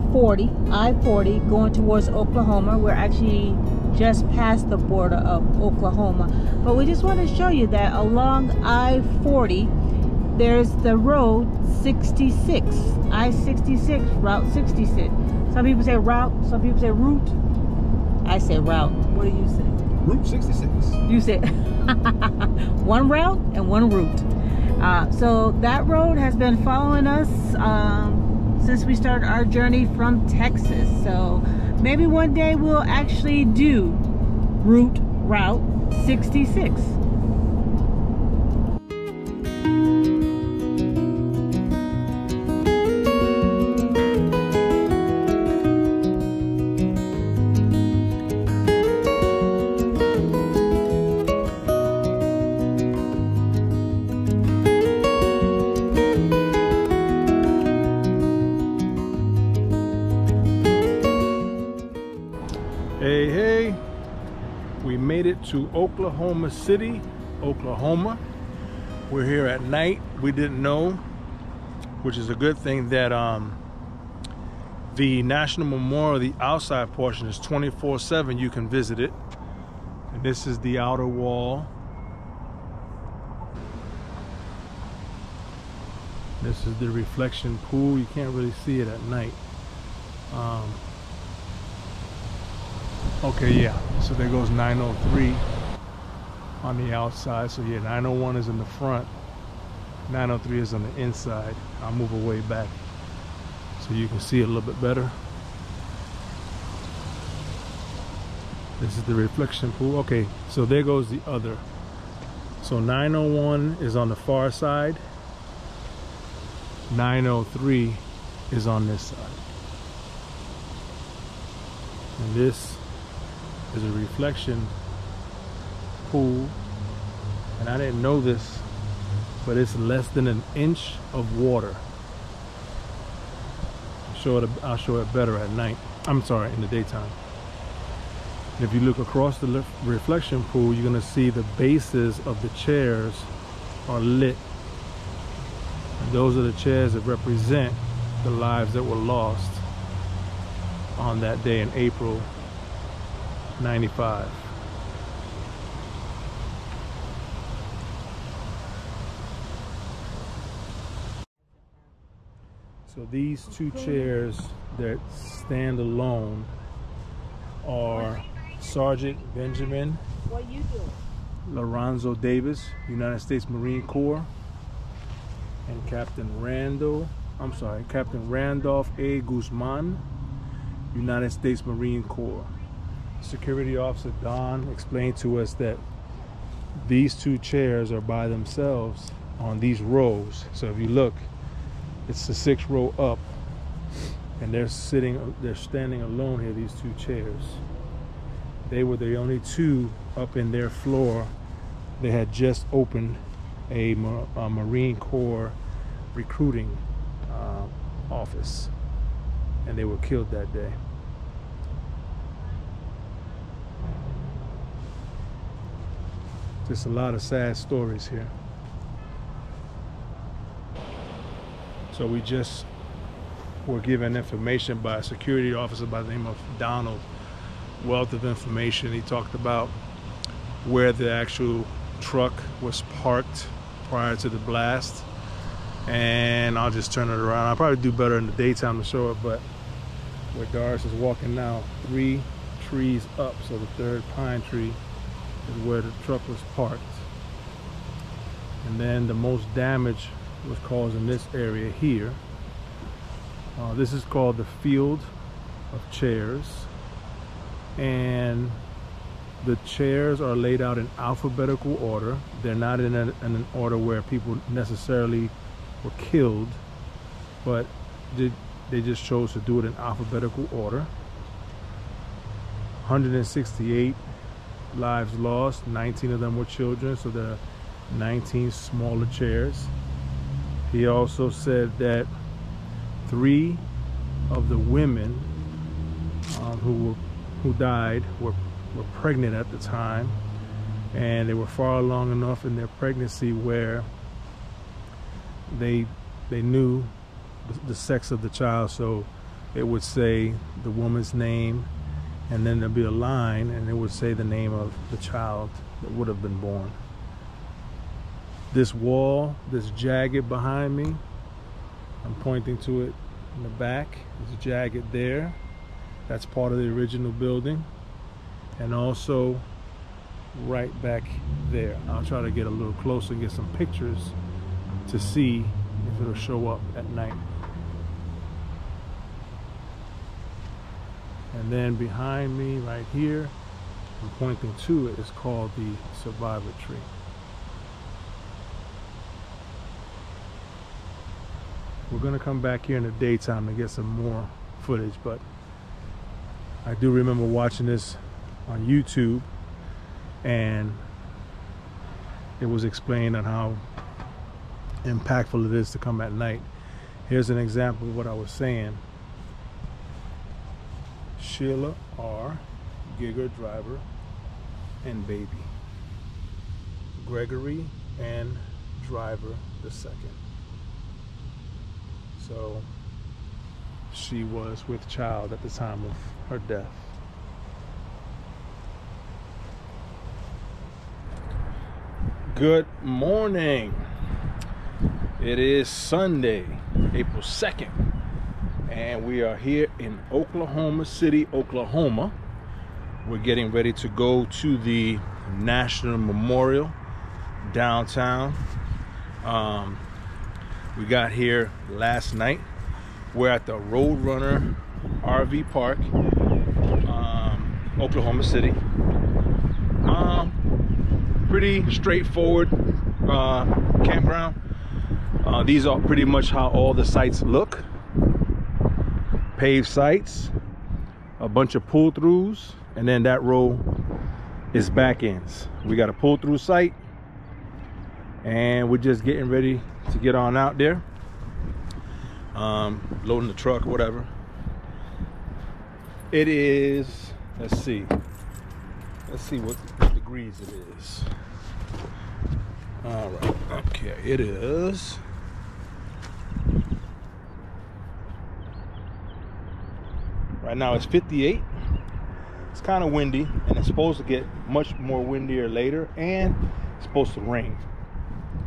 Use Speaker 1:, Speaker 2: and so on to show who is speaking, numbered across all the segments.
Speaker 1: I-40 going towards Oklahoma. We're actually just past the border of Oklahoma, but we just want to show you that along I-40 there's the road 66, I-66, Route 66. Some people say route, some people say route. I say route. What do you say?
Speaker 2: Route 66.
Speaker 1: You said one route and one route. So that road has been following us since we started our journey from Texas. So maybe one day we'll actually do Route 66.
Speaker 2: Hey, we made it to Oklahoma City, Oklahoma. We're here at night. We didn't know, which is a good thing, that the National Memorial, the outside portion, is 24/7. You can visit it. And this is the outer wall. This is the reflection pool. You can't really see it at night. Okay, yeah, so there goes 903 on the outside. So yeah, 901 is in the front, 903 is on the inside. I'll move away back so you can see it a little bit better. This is the reflection pool. Okay, so there goes the other. So 901 is on the far side, 903 is on this side. And this is a reflection pool, and I didn't know this, but it's less than an inch of water. I'll show it better at night. I'm sorry, in the daytime. And if you look across the reflection pool, you're gonna see the bases of the chairs are lit. And those are the chairs that represent the lives that were lost on that day in April 95. So these two chairs that stand alone are Sergeant Benjamin Lorenzo Davis, United States Marine Corps, and Captain Randolph A. Guzman, United States Marine Corps. Security Officer Don explained to us that these two chairs are by themselves on these rows. So if you look, it's the 6th row up, and they're standing alone here, these two chairs. They were the only two up in their floor. They had just opened a Marine Corps recruiting office, and they were killed that day. Just a lot of sad stories here. So we just were given information by a security officer by the name of Donald. Wealth of information. He talked about where the actual truck was parked prior to the blast. And I'll just turn it around. I'll probably do better in the daytime to show it, but where Doris is walking now, 3 trees up, so the 3rd pine tree is where the truck was parked. And then the most damage was caused in this area here. This is called the field of chairs, and the chairs are laid out in alphabetical order. They're not in an order where people necessarily were killed, but they just chose to do it in alphabetical order. 168 lives lost, 19 of them were children, so there are 19 smaller chairs. He also said that 3 of the women who died were pregnant at the time, and they were far along enough in their pregnancy where they knew the sex of the child, so it would say the woman's name, and then there'd be a line, and it would say the name of the child that would have been born. This wall, this jagged behind me, I'm pointing to it in the back. It's jagged there. That's part of the original building. And also right back there. I'll try to get a little closer and get some pictures to see if it'll show up at night. And then behind me right here, I'm pointing to it, it's called the survivor tree. We're gonna come back here in the daytime to get some more footage, but I do remember watching this on YouTube, and it was explained on how impactful it is to come at night. Here's an example of what I was saying. Sheila R., Giger driver, and baby. Gregory and driver the second. So she was with child at the time of her death. Good morning. It is Sunday, April 2nd, and we are here in Oklahoma City, Oklahoma. We're getting ready to go to the National Memorial downtown. We got here last night. We're at the Roadrunner RV Park, Oklahoma City. Pretty straightforward campground. These are pretty much how all the sites look. Paved sites, a bunch of pull-throughs, and then that row is back ends. We got a pull-through site, and we're just getting ready to get on out there, loading the truck, whatever. It is, let's see what degrees it is. All right, okay, it is right now it's 58. It's kind of windy, and it's supposed to get much more windier later, and it's supposed to rain.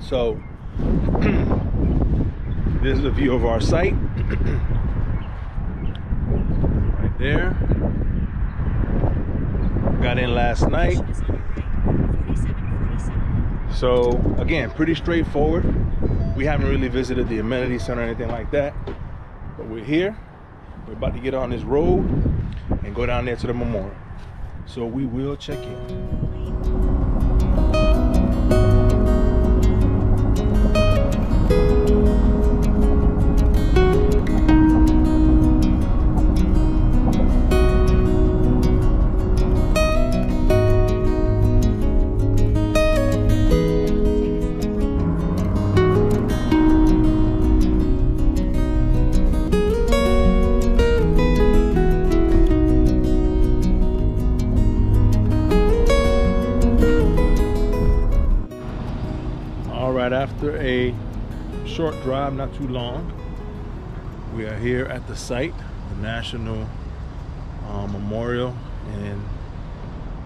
Speaker 2: So this is a view of our site right there. Got in last night. So again, pretty straightforward. We haven't really visited the amenity center or anything like that, but we're here. We're about to get on this road and go down there to the memorial. So we will check in. After a short drive, not too long, we are here at the site, the National Memorial in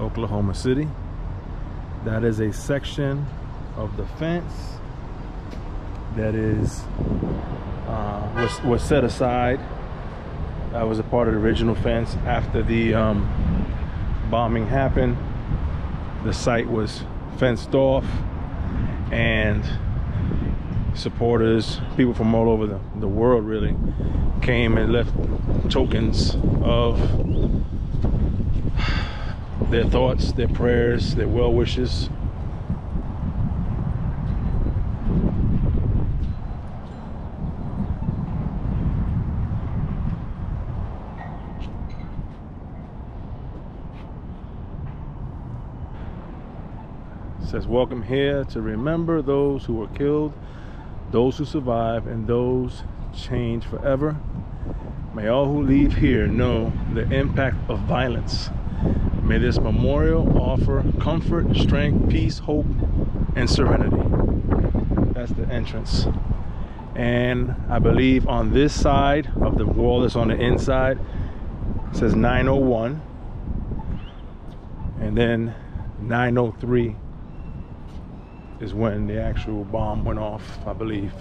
Speaker 2: Oklahoma City. That is a section of the fence that is was set aside. That was a part of the original fence. After the bombing happened, the site was fenced off, and supporters, people from all over the world really, came and left tokens of their thoughts, their prayers, their well wishes. It says, welcome here to remember those who were killed, those who survive, and those changed forever. May all who leave here know the impact of violence. May this memorial offer comfort, strength, peace, hope, and serenity. That's the entrance. And I believe on this side of the wall that's on the inside, it says 901. And then 903 is when the actual bomb went off, I believe.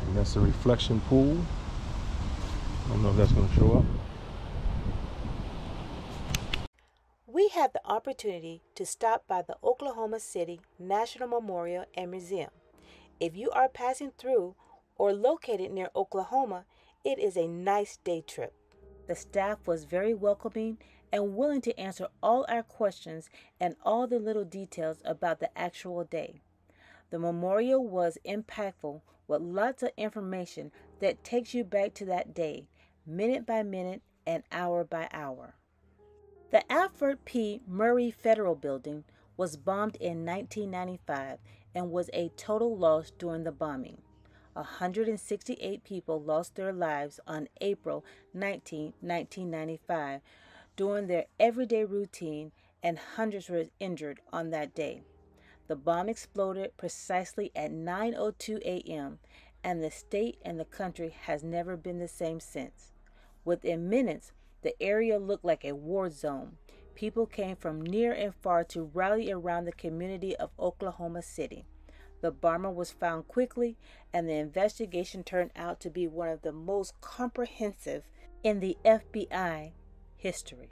Speaker 2: And that's the reflection pool. I don't know if that's going to show up.
Speaker 1: We had the opportunity to stop by the Oklahoma City National Memorial and Museum. If you are passing through or located near Oklahoma, it is a nice day trip. The staff was very welcoming and willing to answer all our questions and all the little details about the actual day. The memorial was impactful with lots of information that takes you back to that day, minute by minute and hour by hour. The Alfred P. Murray Federal Building was bombed in 1995 and was a total loss during the bombing. 168 people lost their lives on April 19, 1995 during their everyday routine, and hundreds were injured on that day. The bomb exploded precisely at 9:02 a.m., and the state and the country has never been the same since. Within minutes, the area looked like a war zone. People came from near and far to rally around the community of Oklahoma City. The bomber was found quickly, and the investigation turned out to be one of the most comprehensive in the FBI history.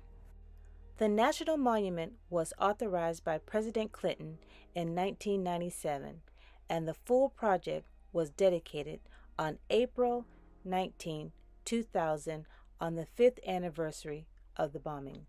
Speaker 1: The National Monument was authorized by President Clinton in 1997, and the full project was dedicated on April 19, 2000, on the 5th anniversary of the bombing.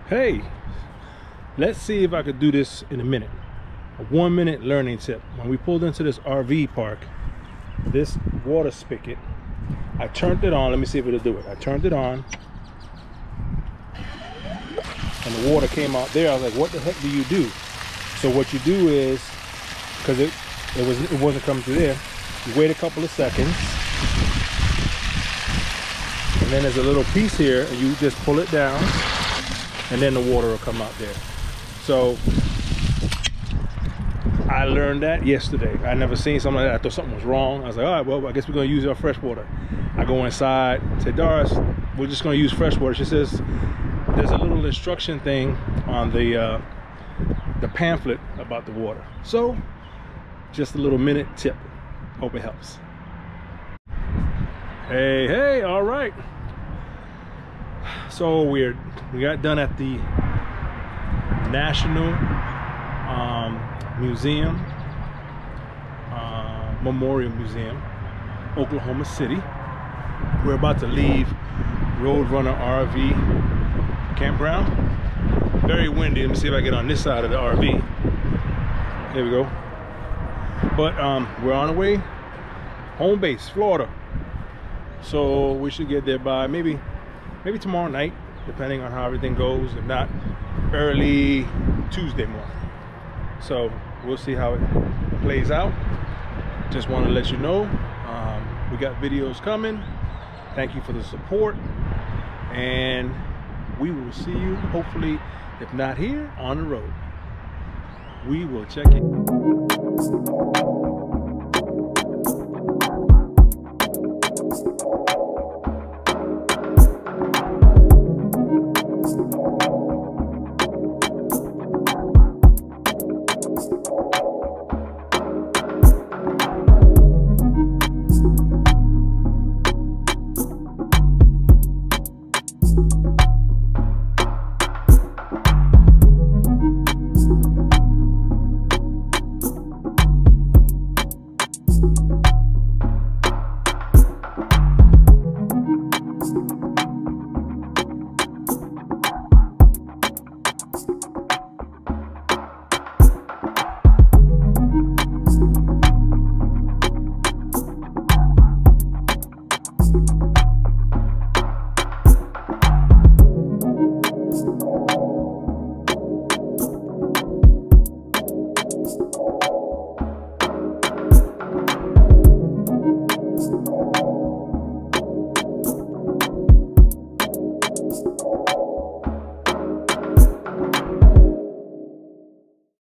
Speaker 2: Hey, let's see if I could do this in a minute. A 1-minute learning tip. When we pulled into this RV park, this water spigot, I turned it on. Let me see if it'll do it. I turned it on, and the water came out there. I was like, what the heck do you do? So what you do is, because it wasn't coming through there, you wait a couple of seconds, and then there's a little piece here, and you just pull it down, and then the water will come out there. So I learned that yesterday. I never seen something like that. I thought something was wrong. I was like, all right, well, I guess we're gonna use our fresh water. I go inside, say, Doris, we're just gonna use fresh water. She says, there's a little instruction thing on the pamphlet about the water. So just a little minute tip. Hope it helps. Hey, all right. So weird. We got done at the National Museum, Memorial Museum, Oklahoma City. We're about to leave Roadrunner RV campground. Very windy. Let me see if I get on this side of the RV. There we go. But we're on our way home base, Florida. So we should get there by maybe tomorrow night, depending on how everything goes. If not, early Tuesday morning. So we'll see how it plays out. Just want to let you know, we got videos coming. Thank you for the support, and we will see you, hopefully, if not here, on the road. We will check it.